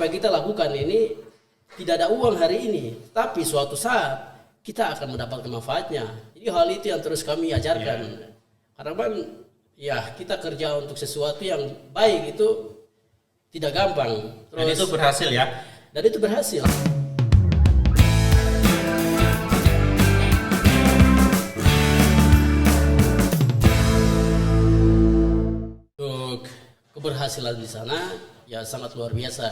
apa yang kita lakukan ini tidak ada uang hari ini, tapi suatu saat kita akan mendapatkan manfaatnya. Jadi hal itu yang terus kami ajarkan. Karena kan ya kita kerja untuk sesuatu yang baik itu tidak gampang. Terus, dan itu berhasil ya? Dan itu berhasil. Untuk keberhasilan di sana ya sangat luar biasa.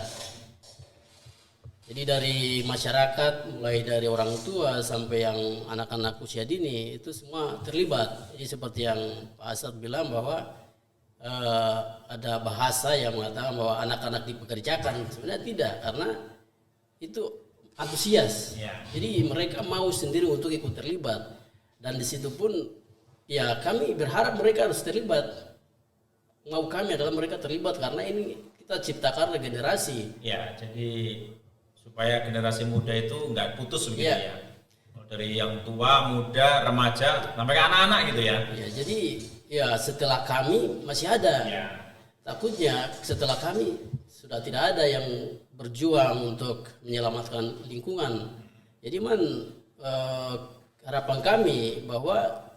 Jadi dari masyarakat, mulai dari orang tua sampai yang anak-anak usia dini itu semua terlibat. Jadi seperti yang Pak Asad bilang bahwa ada bahasa yang mengatakan bahwa anak-anak dipekerjakan. Sebenarnya tidak, karena itu antusias. Jadi mereka mau sendiri untuk ikut terlibat. Dan di situ pun ya kami berharap mereka harus terlibat. Mau kami adalah mereka terlibat karena ini kita ciptakan regenerasi. Ya, jadi supaya generasi muda itu nggak putus begitu ya. Dari yang tua, muda, remaja, sampai ke anak-anak gitu ya. Ya, jadi ya setelah kami masih ada. Takutnya setelah kami sudah tidak ada yang berjuang untuk menyelamatkan lingkungan. Jadi harapan kami bahwa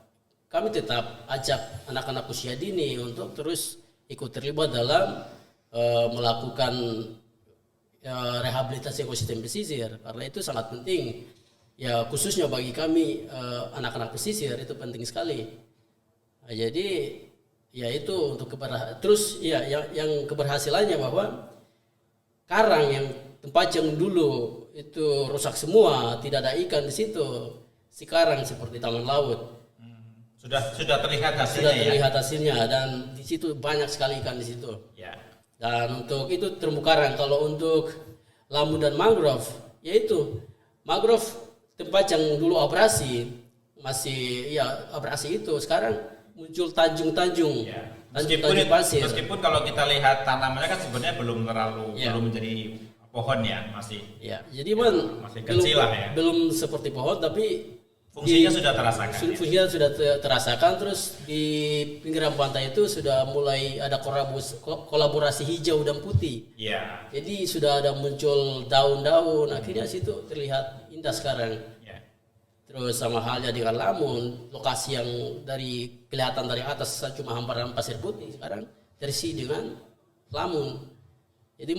kami tetap ajak anak-anak usia dini untuk terus ikut terlibat dalam melakukan rehabilitasi ekosistem pesisir, karena itu sangat penting ya, khususnya bagi kami anak-anak pesisir itu penting sekali. Nah, jadi ya itu untuk terus ya yang keberhasilannya bahwa karang yang tempat yang dulu itu rusak semua, tidak ada ikan di situ, sekarang seperti taman laut. Sudah terlihat hasilnya. Sudah terlihat hasilnya, dan di situ banyak sekali ikan di situ. Ya. Dan untuk itu terumbu karang. Kalau untuk lamun dan mangrove, yaitu mangrove tempat yang dulu abrasi, masih ya abrasi itu sekarang muncul tanjung-tanjung, tanjung pasir. Meskipun kalau kita lihat tanamannya kan sebenarnya belum menjadi pohon ya, masih. Ya, jadi masih kecil lah ya. Belum seperti pohon, tapi fungsinya sudah terasakan. Fungsinya sudah terasakan. Terus di pinggiran pantai itu sudah mulai ada kolaborasi hijau dan putih. Iya. Jadi sudah ada muncul daun-daun. Akhirnya situ terlihat indah sekarang. Terus sama halnya dengan Lamun, lokasi yang dari kelihatan dari atas cuma hamparan pasir putih, sekarang terisi dengan Lamun. Jadi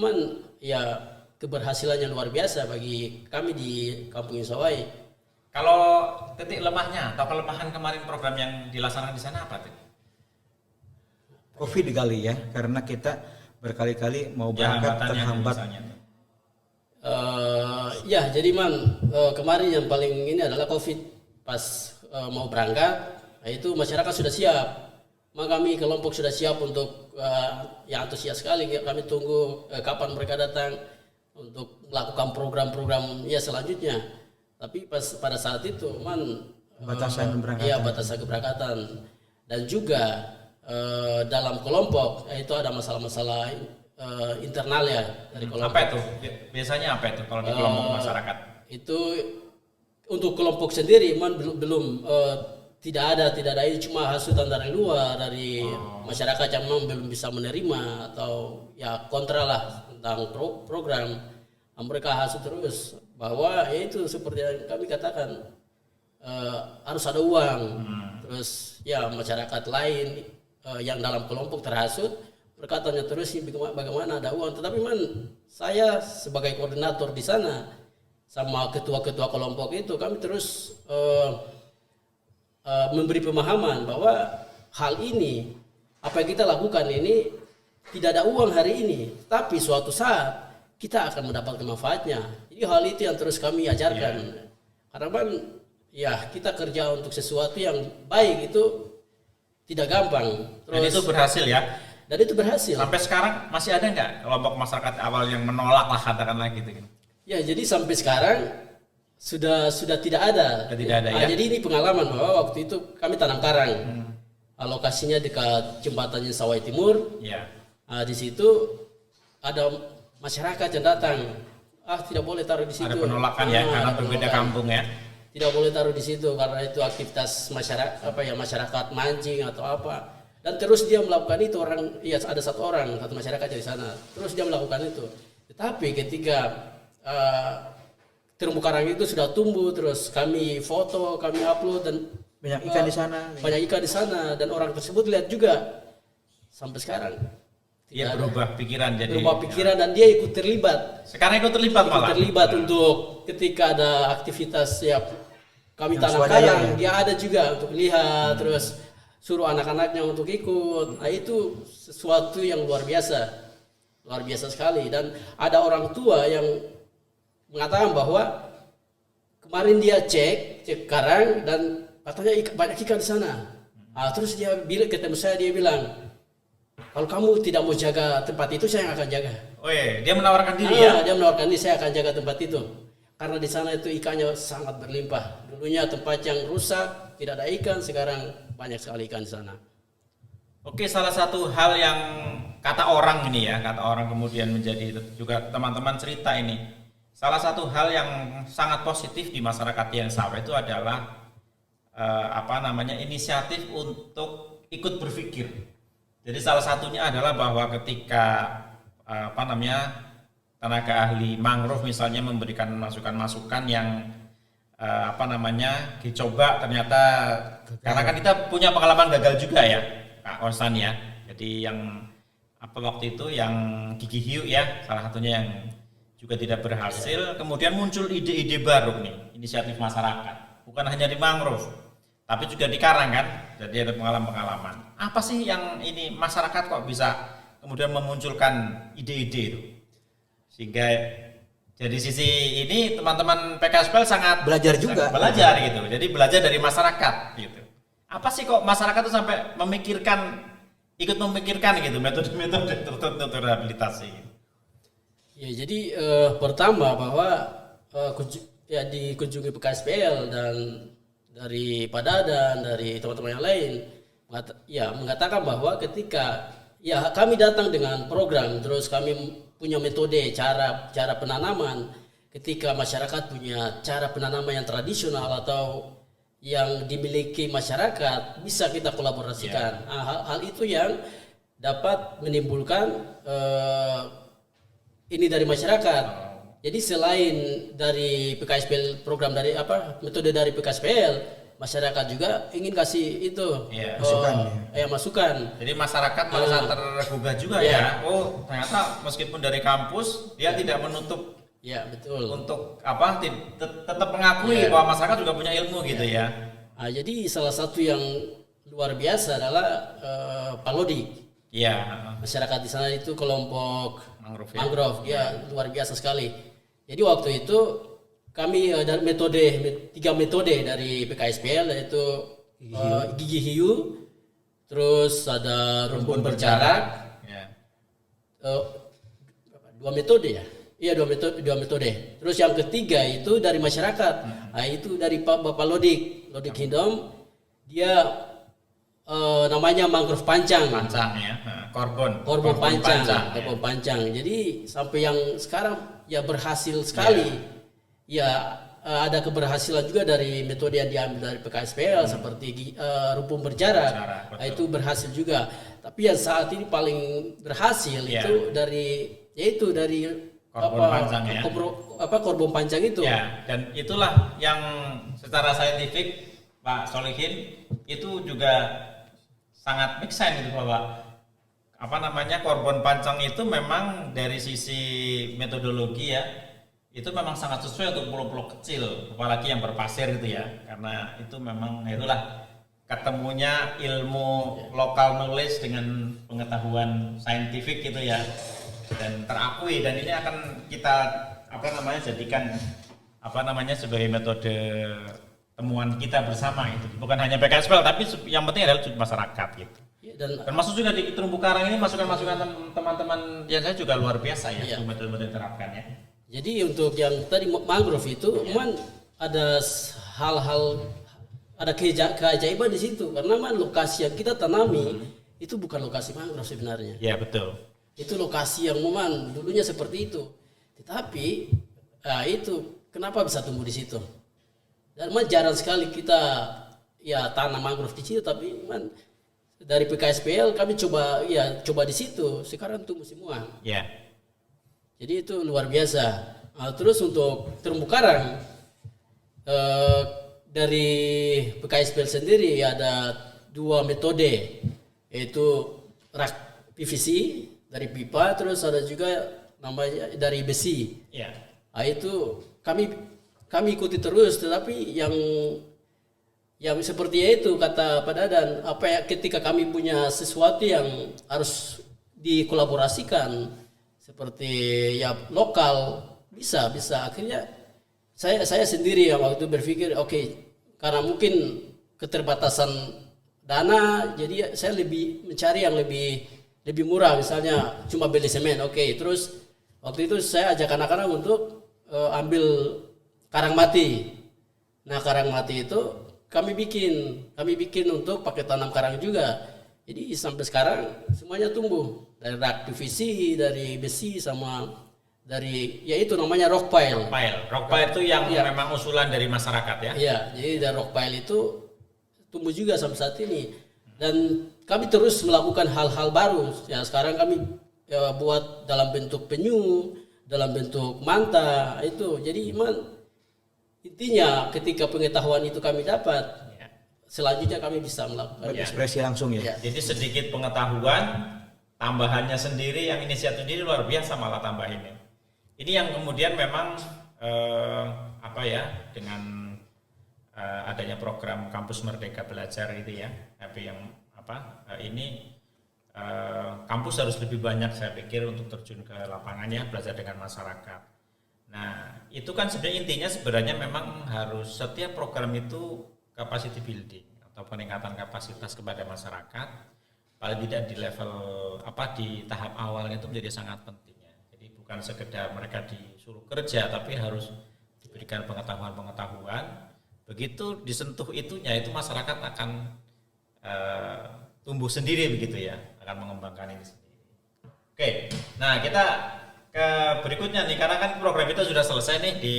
ya keberhasilannya luar biasa bagi kami di Kampung Insawai. Kalau titik lemahnya atau kelemahan kemarin program yang dilaksanakan di sana apa tuh? Covid kali ya, karena kita berkali-kali mau berangkat terhambat. Jadi kemarin yang paling ini adalah Covid. Pas mau berangkat, itu masyarakat sudah siap. Kami kelompok sudah siap untuk yang antusias sekali. Kami tunggu kapan mereka datang untuk melakukan program-program ya selanjutnya. Tapi pada saat itu batasan keberangkatan. Iya, batasan keberangkatan. Dan juga dalam kelompok itu ada masalah-masalah internal ya dari kelompok. Apa itu? Biasanya apa itu kalau di kelompok masyarakat? Itu untuk kelompok sendiri belum tidak ada ini, cuma hasutan dari luar, dari masyarakat yang belum bisa menerima atau ya kontra lah tentang program. Mereka hasut terus bahwa itu seperti yang kami katakan harus ada uang. Terus ya masyarakat lain yang dalam kelompok terhasut berkatanya terus bagaimana ada uang. Tetapi saya sebagai koordinator di sana sama ketua-ketua kelompok itu kami terus memberi pemahaman bahwa hal ini apa yang kita lakukan ini tidak ada uang hari ini, tapi suatu saat kita akan mendapatkan manfaatnya. Jadi hal itu yang terus kami ajarkan. Karena ya kita kerja untuk sesuatu yang baik itu tidak gampang. Dan itu berhasil ya? Dan itu berhasil. Sampai sekarang masih ada nggak kelompok masyarakat awal yang menolak lah katakanlah gitu? Ya, jadi sampai sekarang sudah tidak ada. Tidak ada ya? Jadi ini pengalaman bahwa waktu itu kami tanam karang. Lokasinya dekat jembatan Sawai Timur. Di situ ada masyarakat yang datang, tidak boleh taruh di situ. Ada penolakan ya, karena berbeda kampung ya. Tidak boleh taruh di situ karena itu aktivitas masyarakat mancing atau apa. Dan terus dia melakukan itu ada satu masyarakat di sana. Terus dia melakukan itu. Tetapi ketika terumbu karang itu sudah tumbuh, terus kami foto, kami upload, dan Banyak ikan di sana. banyak ikan di sana, dan orang tersebut lihat juga sampai sekarang. Dia Tidak ada. berubah pikiran jadi. Berubah pikiran dan dia ikut terlibat. Sekarang ikut terlibat malah. Terlibat untuk ketika ada aktivitas ya kami Yang tanam swadaya, karang, ya? dia ada juga untuk lihat, terus suruh anak-anaknya untuk ikut. Nah, itu sesuatu yang luar biasa sekali. Dan ada orang tua yang mengatakan bahwa kemarin dia cek karang dan katanya banyak ikan di sana. Nah, terus dia bilang ketemu saya, dia bilang, kalau kamu tidak mau jaga tempat itu, saya yang akan jaga. Oh iya, dia menawarkan diri ya. Dia menawarkan diri, saya akan jaga tempat itu. Karena di sana itu ikannya sangat berlimpah. Dulunya tempat yang rusak, tidak ada ikan, sekarang banyak sekali ikan di sana. Oke, salah satu hal yang kata orang ini ya, kata orang kemudian menjadi juga teman-teman cerita ini. Salah satu hal yang sangat positif di masyarakat Tian Sawah itu adalah inisiatif untuk ikut berpikir. Jadi salah satunya adalah bahwa ketika tenaga ahli mangrove misalnya memberikan masukan-masukan yang dicoba ternyata karena kan kita punya pengalaman gagal juga ya Kak Orsan ya. Jadi yang waktu itu yang gigi hiu ya salah satunya yang juga tidak berhasil, kemudian muncul ide-ide baru nih, inisiatif masyarakat. Bukan hanya di mangrove, tapi juga di karang kan. Jadi ada pengalaman-pengalaman. Apa sih yang ini masyarakat kok bisa kemudian memunculkan ide-ide itu? Sehingga jadi sisi ini teman-teman PKSPL sangat Belajar juga. Belajar gitu. Jadi belajar dari masyarakat gitu. Apa sih kok masyarakat itu sampai ikut memikirkan gitu metode-metode tertentu rehabilitasi. Ya, jadi pertama bahwa dikunjungi PKSPL dan dari Pak dan dari teman-teman yang lain mengatakan bahwa ketika kami datang dengan program, terus kami punya metode cara penanaman, ketika masyarakat punya cara penanaman yang tradisional atau yang dimiliki masyarakat, bisa kita kolaborasikan. Hal itu yang dapat menimbulkan ini dari masyarakat. Jadi selain dari PKSPL program dari metode dari PKSPL, masyarakat juga ingin kasih itu masukan. Jadi masyarakat merasa tergugah juga ya. Oh, ternyata meskipun dari kampus dia tidak menutup betul. Untuk tetap mengakui bahwa masyarakat juga punya ilmu gitu ya. Nah, jadi salah satu yang luar biasa adalah Palodik. Iya. Masyarakat di sana itu kelompok mangrove luar biasa sekali. Jadi waktu itu kami ada tiga metode dari PKSPL, yaitu gigi hiu, terus ada rumpun berjarak, dua metode ya. Iya, dua metode. Terus yang ketiga itu dari masyarakat. Nah, itu dari Bapak Lodik Hindom. Dia namanya mangrove pancang ya. Korbon pancang. Jadi sampai yang sekarang berhasil sekali. Ada keberhasilan juga dari metode yang diambil dari PKSPL seperti rumpun berjarak. Nah, itu berhasil juga. Tapi yang saat ini paling berhasil itu dari korbon pancang ya. Korbon pancang itu. Ya, dan itulah yang secara saintifik Pak Solihin itu juga sangat make sense gitu bahwa korbon pancang itu memang dari sisi metodologi ya itu memang sangat sesuai untuk pulau-pulau kecil, apalagi yang berpasir gitu ya, karena itu memang itulah ketemunya ilmu lokal knowledge dengan pengetahuan saintifik gitu ya, dan terakui, dan ini akan kita jadikan sebagai metode temuan kita bersama itu, bukan hanya PKSPL tapi yang penting adalah masyarakat gitu. Dan termasuk juga di terumbu karang ini masukan-masukan teman-teman yang saya juga luar biasa ya, metode-metode diterapkan ya. Jadi untuk yang tadi mangrove itu memang ada hal-hal, ada keajaiban di situ, karena memang lokasi yang kita tanami itu bukan lokasi mangrove sebenarnya. Ya, betul. Itu lokasi yang memang dulunya seperti itu. Tetapi itu kenapa bisa tumbuh di situ? Dan memang jarang sekali kita tanam mangrove di situ, tapi memang dari PKSPL kami coba di situ, sekarang tumbuh semua. Ya. Jadi itu luar biasa. Terus untuk terumbu karang dari PKSPL sendiri ada 2 metode, yaitu rak PVC dari pipa, terus ada juga namanya dari besi. Ya. Itu kami ikuti terus, tetapi yang seperti itu kata Pak Dadan, ketika kami punya sesuatu yang harus dikolaborasikan seperti ya lokal, bisa akhirnya saya sendiri yang waktu itu berpikir karena mungkin keterbatasan dana, jadi saya lebih mencari yang lebih murah, misalnya cuma beli semen. Terus waktu itu saya ajak anak-anak untuk ambil karang mati. Nah, karang mati itu kami bikin untuk pakai tanam karang juga. Jadi sampai sekarang semuanya tumbuh dari rak PVC, dari besi, sama dari itu namanya rock pile. Rock pile itu yang memang usulan dari masyarakat ya. Iya, jadi dari rock pile itu tumbuh juga sampai saat ini. Dan kami terus melakukan hal-hal baru. Ya, sekarang kami buat dalam bentuk penyu, dalam bentuk manta itu. Jadi intinya ketika pengetahuan itu kami dapat, selanjutnya kami bisa melakukan ekspresi langsung ya. Jadi sedikit pengetahuan, tambahannya sendiri, yang inisiatif sendiri luar biasa malah tambahinnya. Ini yang kemudian memang dengan adanya program Kampus Merdeka Belajar itu ya, ini kampus harus lebih banyak saya pikir untuk terjun ke lapangannya, belajar dengan masyarakat. Nah, itu kan sebenarnya intinya memang harus setiap program itu capacity building atau peningkatan kapasitas kepada masyarakat, paling tidak di level di tahap awalnya itu menjadi sangat penting ya. Jadi bukan sekedar mereka disuruh kerja, tapi harus diberikan pengetahuan. Begitu disentuh itunya, itu masyarakat akan tumbuh sendiri begitu ya, akan mengembangkan ini sendiri. Oke, nah kita ke berikutnya nih, karena kan program itu sudah selesai nih di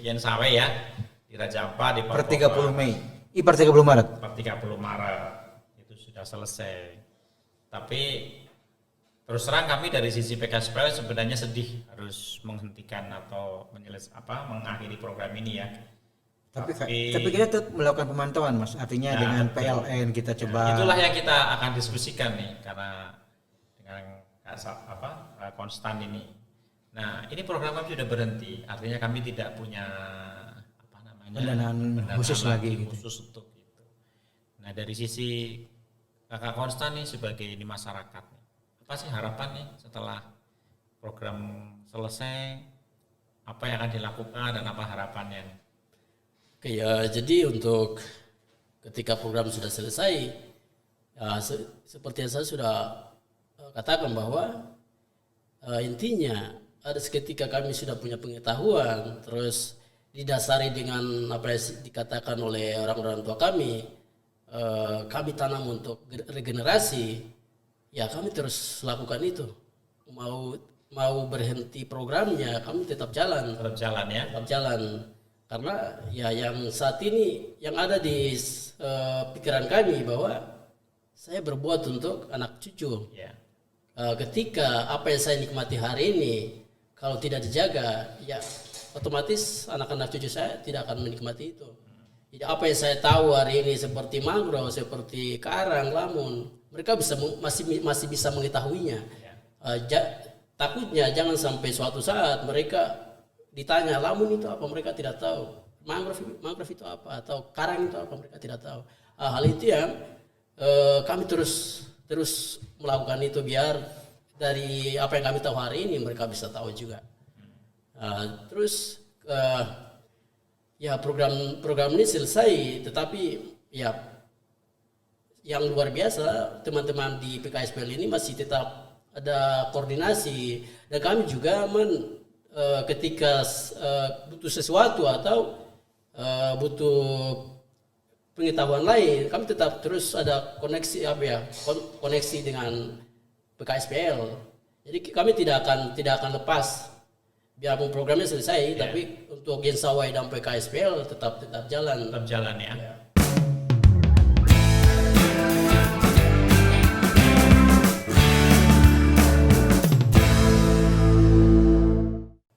Yen Sawe ya, di Raja Ampat, di per 30 Mei, per 30 Maret. Per 30 Maret itu sudah selesai. Tapi terus terang kami dari sisi PKSPL sebenarnya sedih harus menghentikan atau mengakhiri program ini ya. Tapi kita tetap melakukan pemantauan, Mas. Artinya dengan PLN kita coba. Itulah yang kita akan diskusikan nih, karena dengan konstan ini. Nah, ini program kami sudah berhenti. Artinya kami tidak punya pendanaan khusus lagi khusus untuk itu. Nah, dari sisi Kakak Konstan nih sebagai ini masyarakat, apa sih harapannya setelah program selesai? Apa yang akan dilakukan dan apa harapannya? Jadi untuk ketika program sudah selesai, seperti yang saya sudah katakan bahwa intinya ada seketika kami sudah punya pengetahuan, terus didasari dengan apa yang dikatakan oleh orang-orang tua kami tanam untuk regenerasi, ya kami terus lakukan itu. Mau berhenti programnya, kami tetap jalan. Tetap jalan. Karena ya yang saat ini yang ada di pikiran kami bahwa saya berbuat untuk anak cucu. Ketika apa yang saya nikmati hari ini kalau tidak dijaga, ya otomatis anak-anak cucu saya tidak akan menikmati itu. Jadi apa yang saya tahu hari ini seperti mangrove, seperti karang, lamun, mereka masih bisa mengetahuinya. Takutnya jangan sampai suatu saat mereka ditanya lamun itu apa, mereka tidak tahu. Mangrove itu apa, atau karang itu apa, mereka tidak tahu. Hal itu yang kami terus melakukan itu, biar dari apa yang kami tahu hari ini mereka bisa tahu juga. Ya program ini selesai, tetapi ya yang luar biasa teman-teman di PKSPL ini masih tetap ada koordinasi, dan kami juga ketika butuh sesuatu atau butuh pengetahuan lain, kami tetap terus ada koneksi dengan PKSPL. Jadi kami tidak akan lepas biarpun programnya selesai, tapi untuk Yen Sawe dan PKSPL tetap jalan. Tetap jalan ya.